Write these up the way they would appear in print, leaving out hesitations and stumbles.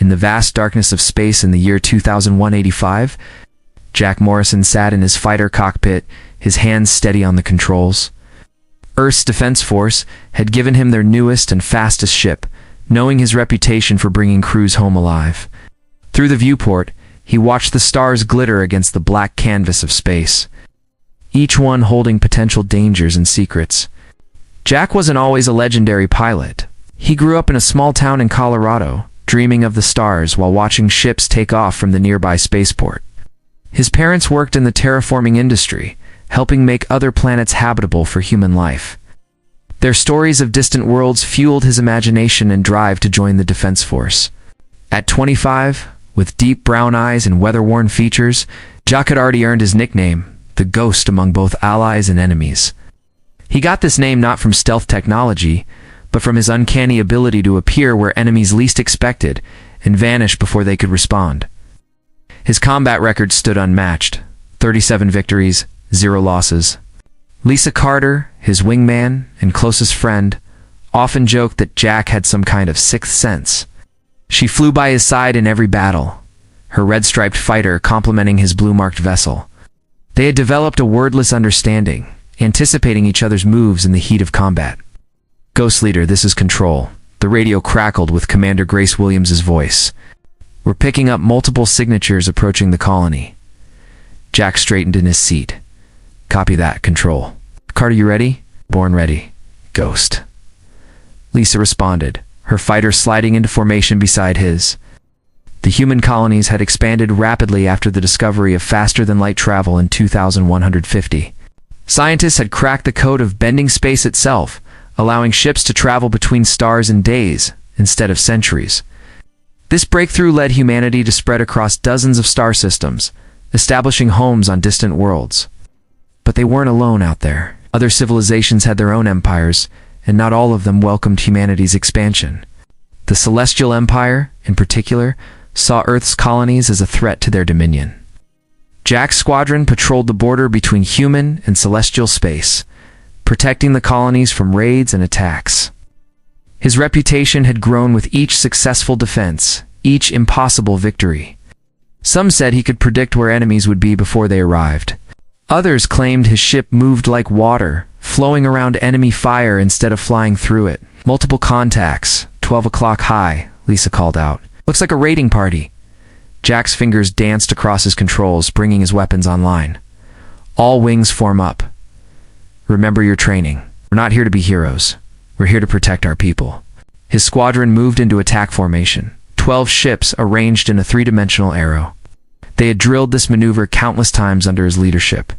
In the vast darkness of space in the year 2185, Jack Morrison sat in his fighter cockpit, his hands steady on the controls. Earth's Defense Force had given him their newest and fastest ship, knowing his reputation for bringing crews home alive. Through the viewport, he watched the stars glitter against the black canvas of space, each one holding potential dangers and secrets. Jack wasn't always a legendary pilot. He grew up in a small town in Colorado, dreaming of the stars while watching ships take off from the nearby spaceport. His parents worked in the terraforming industry, helping make other planets habitable for human life. Their stories of distant worlds fueled his imagination and drive to join the Defense Force. At 25, with deep brown eyes and weather-worn features, Jack had already earned his nickname, the Ghost, among both allies and enemies. He got this name not from stealth technology, but from his uncanny ability to appear where enemies least expected and vanish before they could respond. His combat record stood unmatched: 37 victories, 0 losses. Lisa Carter, his wingman and closest friend, often joked that Jack had some kind of sixth sense. She flew by his side in every battle, her red-striped fighter complementing his blue-marked vessel. They had developed a wordless understanding, anticipating each other's moves in the heat of combat. "Ghost Leader, this is Control." The radio crackled with Commander Grace Williams's voice. "We're picking up multiple signatures approaching the colony." Jack straightened in his seat. "Copy that, Control." "Carter, you ready?" "Born ready, Ghost." Lisa responded, her fighter sliding into formation beside his. The human colonies had expanded rapidly after the discovery of faster-than-light travel in 2150. Scientists had cracked the code of bending space itself, allowing ships to travel between stars in days instead of centuries. This breakthrough led humanity to spread across dozens of star systems, establishing homes on distant worlds. But they weren't alone out there. Other civilizations had their own empires, and not all of them welcomed humanity's expansion. The Celestial Empire, in particular, saw Earth's colonies as a threat to their dominion. Jack's squadron patrolled the border between human and celestial space, protecting the colonies from raids and attacks. His reputation had grown with each successful defense, each impossible victory. Some said he could predict where enemies would be before they arrived. Others claimed his ship moved like water, flowing around enemy fire instead of flying through it. "Multiple contacts, 12 o'clock high," Lisa called out. "Looks like a raiding party." Jack's fingers danced across his controls, bringing his weapons online. "All wings form up. Remember your training. We're not here to be heroes. We're here to protect our people." His squadron moved into attack formation, 12 ships arranged in a three-dimensional arrow. They had drilled this maneuver countless times under his leadership.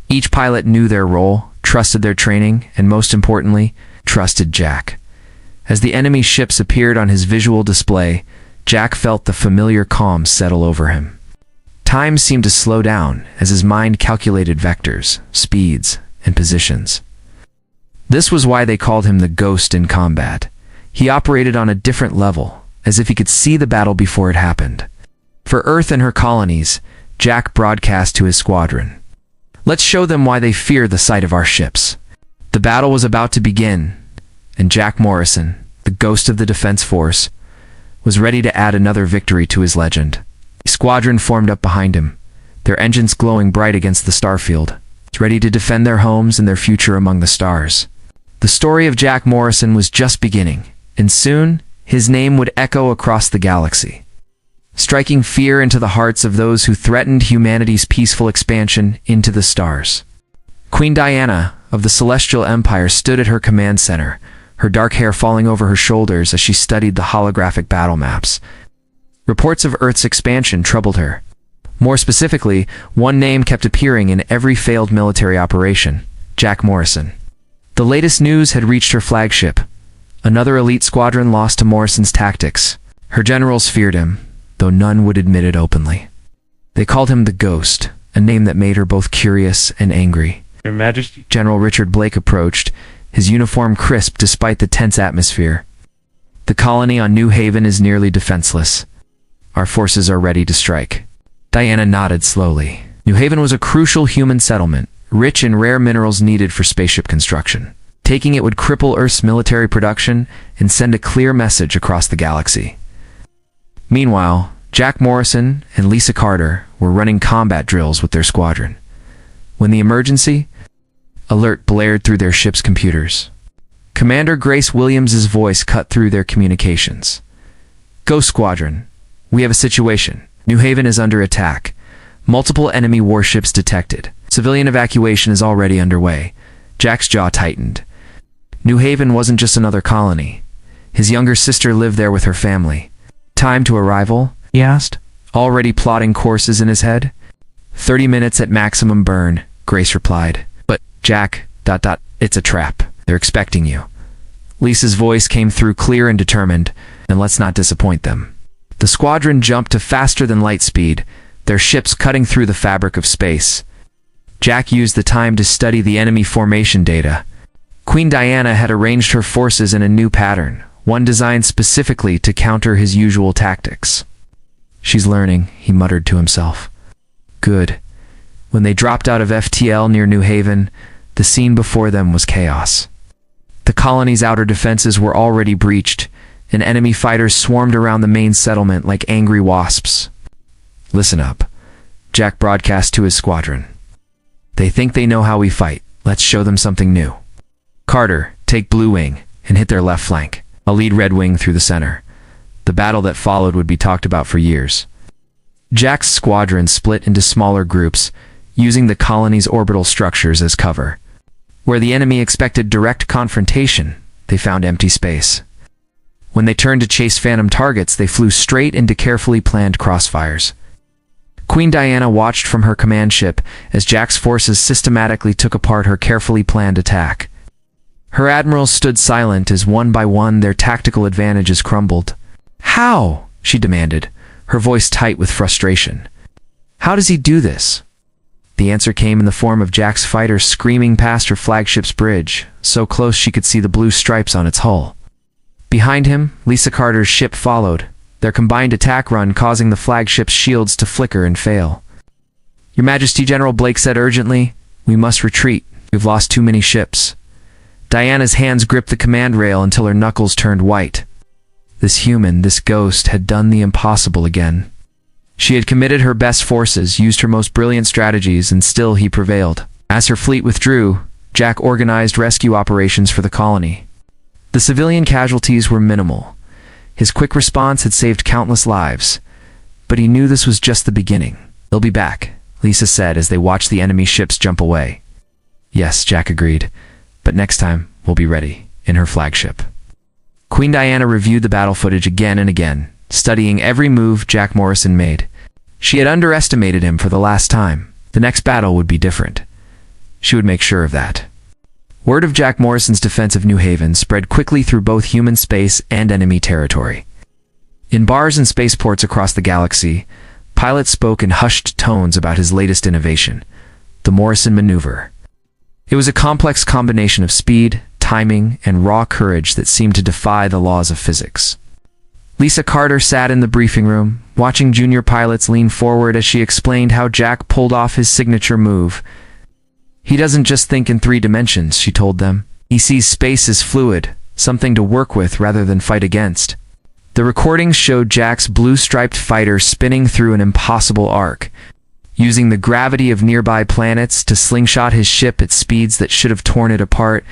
Each pilot knew their role, trusted their training, and most importantly, trusted Jack. As the enemy ships appeared on his visual display, Jack felt the familiar calm settle over him. Time seemed to slow down as his mind calculated vectors, speeds, and positions. This was why they called him the Ghost in combat. He operated on a different level, as if he could see the battle before it happened. For Earth and her colonies, Jack broadcast to his squadron, "Let's show them why they fear the sight of our ships." The battle was about to begin, and Jack Morrison, the Ghost of the Defense Force, was ready to add another victory to his legend. The squadron formed up behind him, their engines glowing bright against the starfield, ready to defend their homes and their future among the stars. The story of Jack Morrison was just beginning, and soon his name would echo across the galaxy, striking fear into the hearts of those who threatened humanity's peaceful expansion into the stars. Queen Diana of the Celestial Empire stood at her command center, her dark hair falling over her shoulders as she studied the holographic battle maps. Reports of Earth's expansion troubled her. More specifically, one name kept appearing in every failed military operation: Jack Morrison. The latest news had reached her flagship. Another elite squadron lost to Morrison's tactics. Her generals feared him, though none would admit it openly. They called him the Ghost, a name that made her both curious and angry. "Your Majesty." General Richard Blake approached, his uniform crisp despite the tense atmosphere. "The colony on New Haven is nearly defenseless. Our forces are ready to strike." Diana nodded slowly. New Haven was a crucial human settlement, rich in rare minerals needed for spaceship construction. Taking it would cripple Earth's military production and send a clear message across the galaxy. Meanwhile, Jack Morrison and Lisa Carter were running combat drills with their squadron. When the emergency alert blared through their ship's computers, Commander Grace Williams's voice cut through their communications. "Go Squadron. We have a situation. New Haven is under attack. Multiple enemy warships detected. Civilian evacuation is already underway." Jack's jaw tightened. New Haven wasn't just another colony. His younger sister lived there with her family. "Time to arrival?" he asked, already plotting courses in his head. 30 minutes at maximum burn, Grace replied. "But, Jack, it's a trap. They're expecting you." Lisa's voice came through clear and determined, and let's not disappoint them. The squadron jumped to faster than light speed, their ships cutting through the fabric of space. Jack used the time to study the enemy formation data. Queen Diana had arranged her forces in a new pattern, one designed specifically to counter his usual tactics. "She's learning," he muttered to himself. Good. When they dropped out of FTL near New Haven, the scene before them was chaos. The colony's outer defenses were already breached, and enemy fighters swarmed around the main settlement like angry wasps. "Listen up," Jack broadcast to his squadron. "They think they know how we fight. Let's show them something new. Carter, take Blue Wing and hit their left flank. I'll lead Red Wing through the center." The battle that followed would be talked about for years. Jack's squadron split into smaller groups, using the colony's orbital structures as cover. Where the enemy expected direct confrontation, they found empty space. When they turned to chase phantom targets, they flew straight into carefully planned crossfires. Queen Diana watched from her command ship as Jack's forces systematically took apart her carefully planned attack. Her admirals stood silent as one by one their tactical advantages crumbled. "How?" she demanded, her voice tight with frustration. "How does he do this?" The answer came in the form of Jack's fighters screaming past her flagship's bridge, so close she could see the blue stripes on its hull. Behind him, Lisa Carter's ship followed, their combined attack run causing the flagship's shields to flicker and fail. "Your Majesty," General Blake said urgently, "we must retreat. We've lost too many ships." Diana's hands gripped the command rail until her knuckles turned white. This human, this ghost, had done the impossible again. She had committed her best forces, used her most brilliant strategies, and still he prevailed. As her fleet withdrew, Jack organized rescue operations for the colony. The civilian casualties were minimal. His quick response had saved countless lives. But he knew this was just the beginning. "They'll be back," Lisa said as they watched the enemy ships jump away. "Yes," Jack agreed. "But next time, we'll be ready," in her flagship. Queen Diana reviewed the battle footage again and again, studying every move Jack Morrison made. She had underestimated him for the last time. The next battle would be different. She would make sure of that. Word of Jack Morrison's defense of New Haven spread quickly through both human space and enemy territory. In bars and spaceports across the galaxy, pilots spoke in hushed tones about his latest innovation, the Morrison maneuver. It was a complex combination of speed, timing, and raw courage that seemed to defy the laws of physics. Lisa Carter sat in the briefing room, watching junior pilots lean forward as she explained how Jack pulled off his signature move. "He doesn't just think in 3 dimensions," she told them. "He sees space as fluid, something to work with rather than fight against." The recordings showed Jack's blue-striped fighter spinning through an impossible arc, using the gravity of nearby planets to slingshot his ship at speeds that should have torn it apart.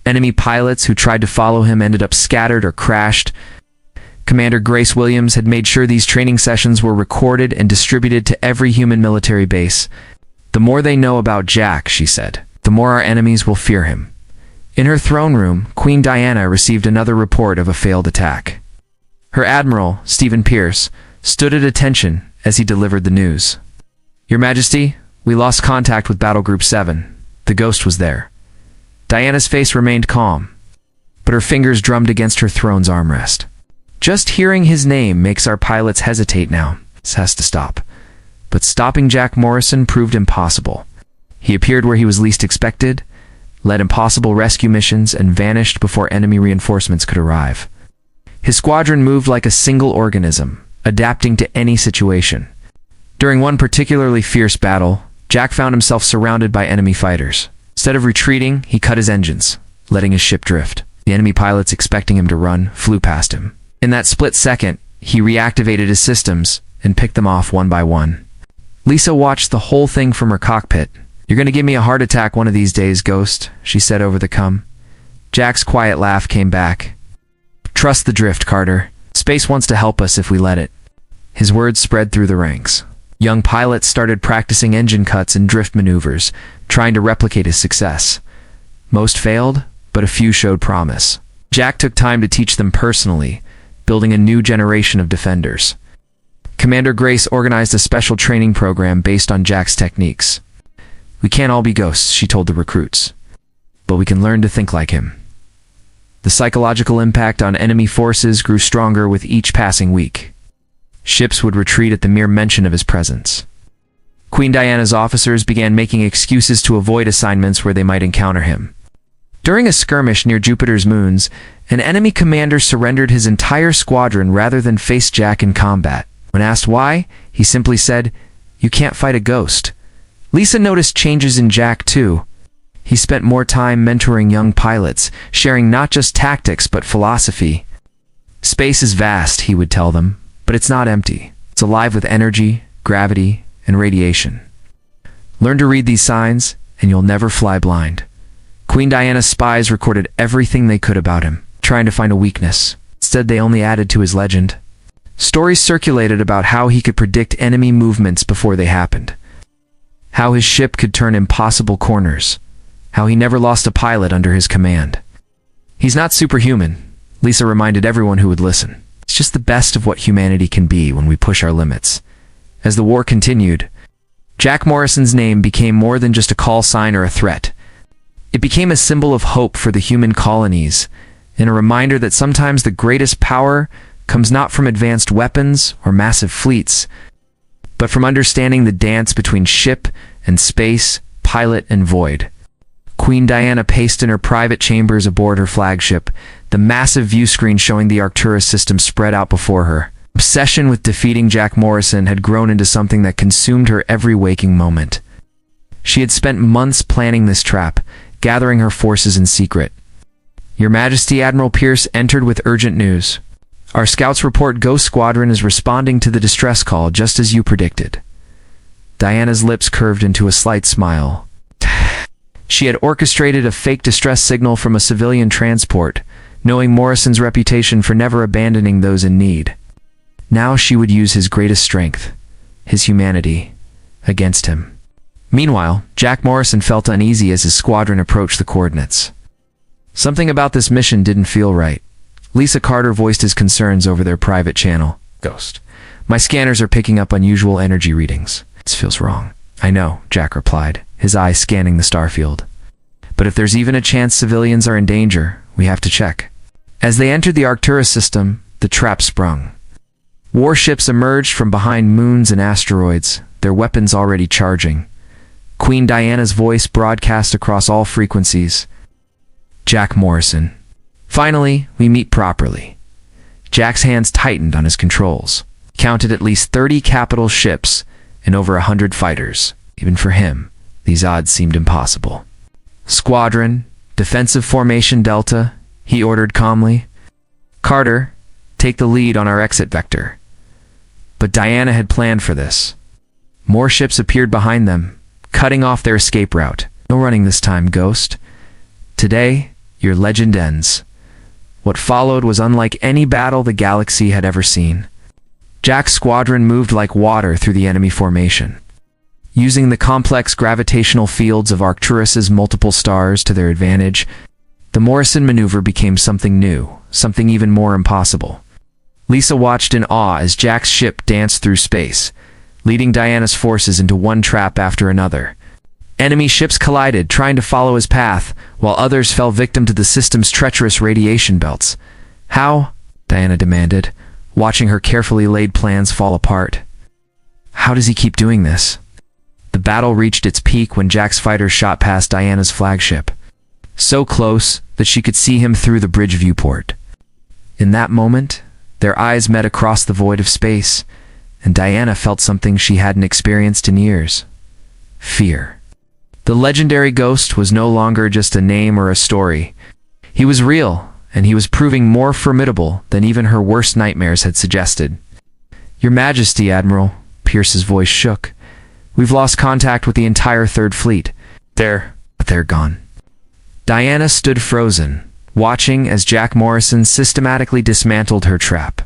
Enemy pilots who tried to follow him ended up scattered or crashed. Commander Grace Williams had made sure these training sessions were recorded and distributed to every human military base. "The more they know about Jack," she said, "the more our enemies will fear him." In her throne room, Queen Diana received another report of a failed attack. Her admiral, Stephen Pierce, stood at attention as he delivered the news. "Your Majesty, we lost contact with Battle Group 7. The ghost was there." Diana's face remained calm, but her fingers drummed against her throne's armrest. "Just hearing his name makes our pilots hesitate now. This has to stop." But stopping Jack Morrison proved impossible. He appeared where he was least expected, led impossible rescue missions, and vanished before enemy reinforcements could arrive. His squadron moved like a single organism, adapting to any situation. During one particularly fierce battle, Jack found himself surrounded by enemy fighters. Instead of retreating, he cut his engines, letting his ship drift. The enemy pilots, expecting him to run, flew past him. In that split second, he reactivated his systems and picked them off one by one. Lisa watched the whole thing from her cockpit. "You're going to give me a heart attack one of these days, Ghost," she said over the com. Jack's quiet laugh came back. "Trust the drift, Carter. Space wants to help us if we let it." His words spread through the ranks. Young pilots started practicing engine cuts and drift maneuvers, trying to replicate his success. Most failed, but a few showed promise. Jack took time to teach them personally, building a new generation of defenders. Commander Grace organized a special training program based on Jack's techniques. "We can't all be ghosts," she told the recruits, "but we can learn to think like him." The psychological impact on enemy forces grew stronger with each passing week. Ships would retreat at the mere mention of his presence. Queen Diana's officers began making excuses to avoid assignments where they might encounter him. During a skirmish near Jupiter's moons, an enemy commander surrendered his entire squadron rather than face Jack in combat. When asked why, he simply said, "You can't fight a ghost." Lisa noticed changes in Jack too. He spent more time mentoring young pilots, sharing not just tactics but philosophy. "Space is vast," he would tell them, "but it's not empty. It's alive with energy, gravity, and radiation. Learn to read these signs, and you'll never fly blind." Queen Diana's spies recorded everything they could about him, trying to find a weakness. Instead, they only added to his legend. Stories circulated about how he could predict enemy movements before they happened, how his ship could turn impossible corners, how he never lost a pilot under his command. "He's not superhuman," Lisa reminded everyone who would listen. "It's just the best of what humanity can be when we push our limits." As the war continued, Jack Morrison's name became more than just a call sign or a threat. It became a symbol of hope for the human colonies, and a reminder that sometimes the greatest power comes not from advanced weapons or massive fleets, but from understanding the dance between ship and space, pilot and void. Queen Diana paced in her private chambers aboard her flagship, the massive view screen showing the Arcturus system spread out before her. Obsession with defeating Jack Morrison had grown into something that consumed her every waking moment. She had spent months planning this trap, gathering her forces in secret. "Your Majesty," Admiral Pierce entered with urgent news. "Our scouts report Ghost Squadron is responding to the distress call just as you predicted." Diana's lips curved into a slight smile. She had orchestrated a fake distress signal from a civilian transport, knowing Morrison's reputation for never abandoning those in need. Now she would use his greatest strength, his humanity, against him. Meanwhile, Jack Morrison felt uneasy as his squadron approached the coordinates. Something about this mission didn't feel right. Lisa Carter voiced his concerns over their private channel. "Ghost, my scanners are picking up unusual energy readings. This feels wrong." "I know," Jack replied, his eyes scanning the starfield. "But if there's even a chance civilians are in danger, we have to check." As they entered the Arcturus system, the trap sprung. Warships emerged from behind moons and asteroids, their weapons already charging. Queen Diana's voice broadcast across all frequencies. "Jack Morrison. Finally, we meet properly." Jack's hands tightened on his controls. He counted at least 30 capital ships and over 100 fighters. Even for him, these odds seemed impossible. "Squadron, defensive formation Delta," he ordered calmly. "Carter, take the lead on our exit vector." But Diana had planned for this. More ships appeared behind them, cutting off their escape route. "No running this time, Ghost. Today, your legend ends." What followed was unlike any battle the galaxy had ever seen. Jack's squadron moved like water through the enemy formation. Using the complex gravitational fields of Arcturus's multiple stars to their advantage, the Morrison maneuver became something new, something even more impossible. Lisa watched in awe as Jack's ship danced through space, leading Diana's forces into one trap after another. Enemy ships collided, trying to follow his path, while others fell victim to the system's treacherous radiation belts. "How?" Diana demanded, watching her carefully laid plans fall apart. "How does he keep doing this?" The battle reached its peak when Jack's fighters shot past Diana's flagship, so close that she could see him through the bridge viewport. In that moment, their eyes met across the void of space, and Diana felt something she hadn't experienced in years: fear. The legendary Ghost was no longer just a name or a story. He was real, and he was proving more formidable than even her worst nightmares had suggested. "Your Majesty, Admiral," Pierce's voice shook. "We've lost contact with the entire Third Fleet. They're gone." Diana stood frozen, watching as Jack Morrison systematically dismantled her trap.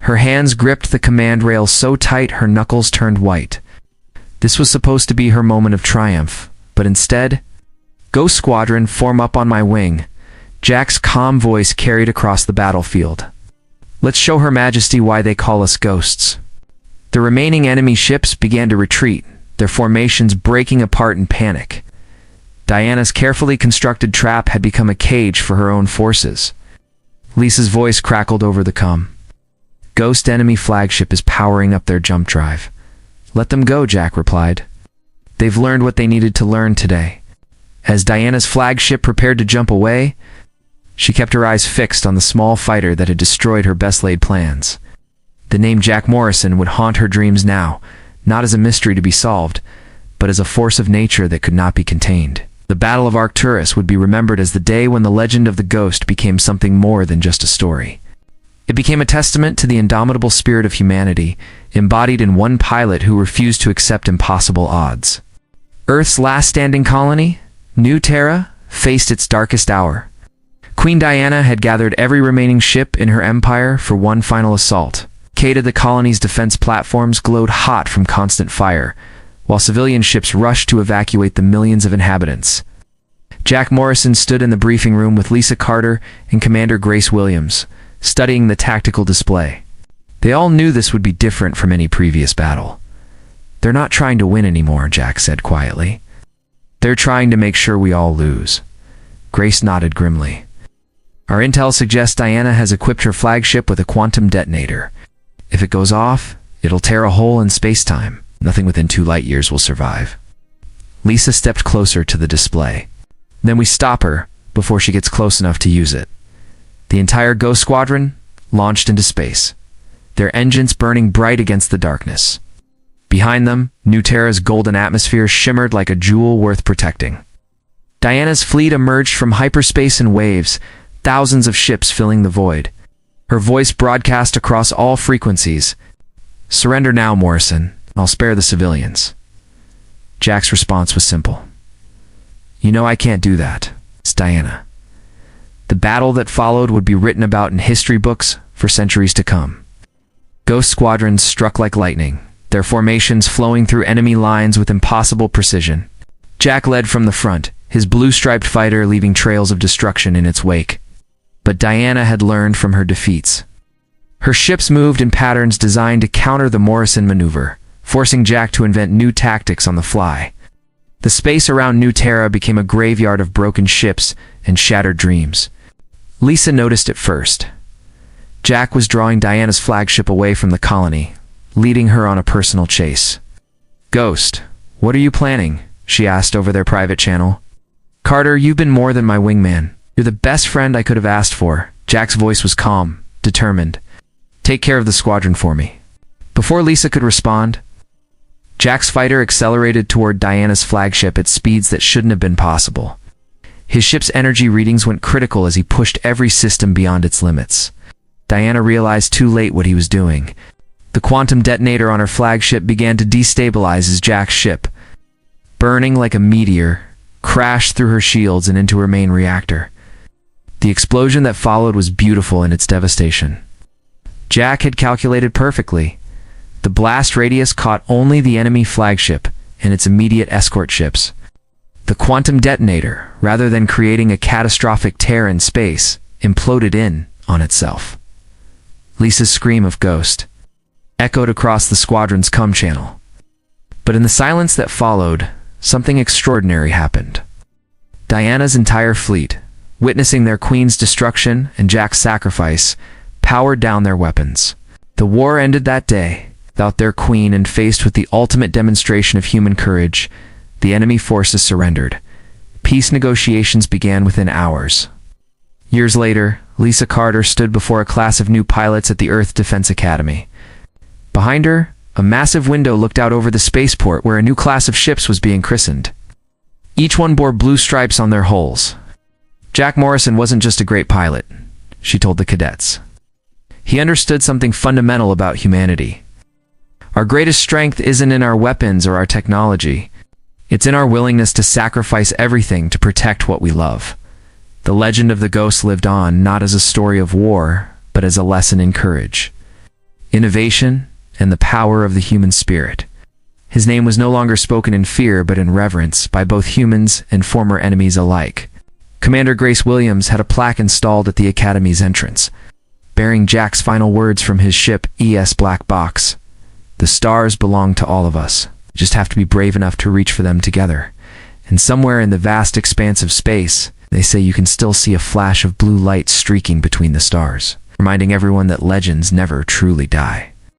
Her hands gripped the command rail so tight her knuckles turned white. This was supposed to be her moment of triumph, but instead, "Ghost Squadron, form up on my wing," Jack's calm voice carried across the battlefield. "Let's show Her Majesty why they call us ghosts." The remaining enemy ships began to retreat, their formations breaking apart in panic. Diana's carefully constructed trap had become a cage for her own forces. Lisa's voice crackled over the comm. "Ghost enemy flagship is powering up their jump drive." "Let them go," Jack replied. "They've learned what they needed to learn today." As Diana's flagship prepared to jump away, she kept her eyes fixed on the small fighter that had destroyed her best-laid plans. The name Jack Morrison would haunt her dreams now, not as a mystery to be solved, but as a force of nature that could not be contained. The Battle of Arcturus would be remembered as the day when the legend of the Ghost became something more than just a story. It became a testament to the indomitable spirit of humanity, embodied in one pilot who refused to accept impossible odds. Earth's last standing colony, New Terra, faced its darkest hour. Queen Diana had gathered every remaining ship in her empire for one final assault. The colony's defense platforms glowed hot from constant fire, while civilian ships rushed to evacuate the millions of inhabitants. Jack Morrison stood in the briefing room with Lisa Carter and Commander Grace Williams, studying the tactical display. They all knew this would be different from any previous battle. "They're not trying to win anymore," Jack said quietly. "They're trying to make sure we all lose." Grace nodded grimly. "Our intel suggests Diana has equipped her flagship with a quantum detonator. If it goes off, it'll tear a hole in space-time. Nothing within 2 light years will survive." Lisa stepped closer to the display. "Then we stop her before she gets close enough to use it." The entire Ghost Squadron launched into space, their engines burning bright against the darkness. Behind them, New Terra's golden atmosphere shimmered like a jewel worth protecting. Diana's fleet emerged from hyperspace in waves, thousands of ships filling the void. Her voice broadcast across all frequencies. "Surrender now, Morrison. I'll spare the civilians." Jack's response was simple. "You know I can't do that. It's Diana." The battle that followed would be written about in history books for centuries to come. Ghost squadrons struck like lightning, their formations flowing through enemy lines with impossible precision. Jack led from the front, his blue-striped fighter leaving trails of destruction in its wake. But Diana had learned from her defeats. Her ships moved in patterns designed to counter the Morrison maneuver, forcing Jack to invent new tactics on the fly. The space around New Terra became a graveyard of broken ships and shattered dreams. Lisa noticed it first. Jack was drawing Diana's flagship away from the colony, leading her on a personal chase. "Ghost, what are you planning?" she asked over their private channel. "Carter, you've been more than my wingman. You're the best friend I could have asked for." Jack's voice was calm, determined. "Take care of the squadron for me." Before Lisa could respond, Jack's fighter accelerated toward Diana's flagship at speeds that shouldn't have been possible. His ship's energy readings went critical as he pushed every system beyond its limits. Diana realized too late what he was doing. The quantum detonator on her flagship began to destabilize as Jack's ship, burning like a meteor, crashed through her shields and into her main reactor. The explosion that followed was beautiful in its devastation. Jack had calculated perfectly. The blast radius caught only the enemy flagship and its immediate escort ships. The quantum detonator, rather than creating a catastrophic tear in space, imploded in on itself. Lisa's scream of "Ghost" echoed across the squadron's comm channel. But in the silence that followed, something extraordinary happened. Diana's entire fleet, witnessing their queen's destruction and Jack's sacrifice, powered down their weapons. The war ended that day, without their queen, and faced with the ultimate demonstration of human courage, the enemy forces surrendered. Peace negotiations began within hours. Years later, Lisa Carter stood before a class of new pilots at the Earth Defense Academy. Behind her, a massive window looked out over the spaceport where a new class of ships was being christened. Each one bore blue stripes on their hulls. Jack Morrison wasn't just a great pilot, she told the cadets. He understood something fundamental about humanity. Our greatest strength isn't in our weapons or our technology. It's in our willingness to sacrifice everything to protect what we love. The legend of the ghost lived on not as a story of war, but as a lesson in courage, innovation, and the power of the human spirit. His name was no longer spoken in fear but in reverence by both humans and former enemies alike. Commander Grace Williams had a plaque installed at the Academy's entrance, bearing Jack's final words from his ship ES Black Box. The stars belong to all of us. We just have to be brave enough to reach for them together. And somewhere in the vast expanse of space, they say you can still see a flash of blue light streaking between the stars, reminding everyone that legends never truly die.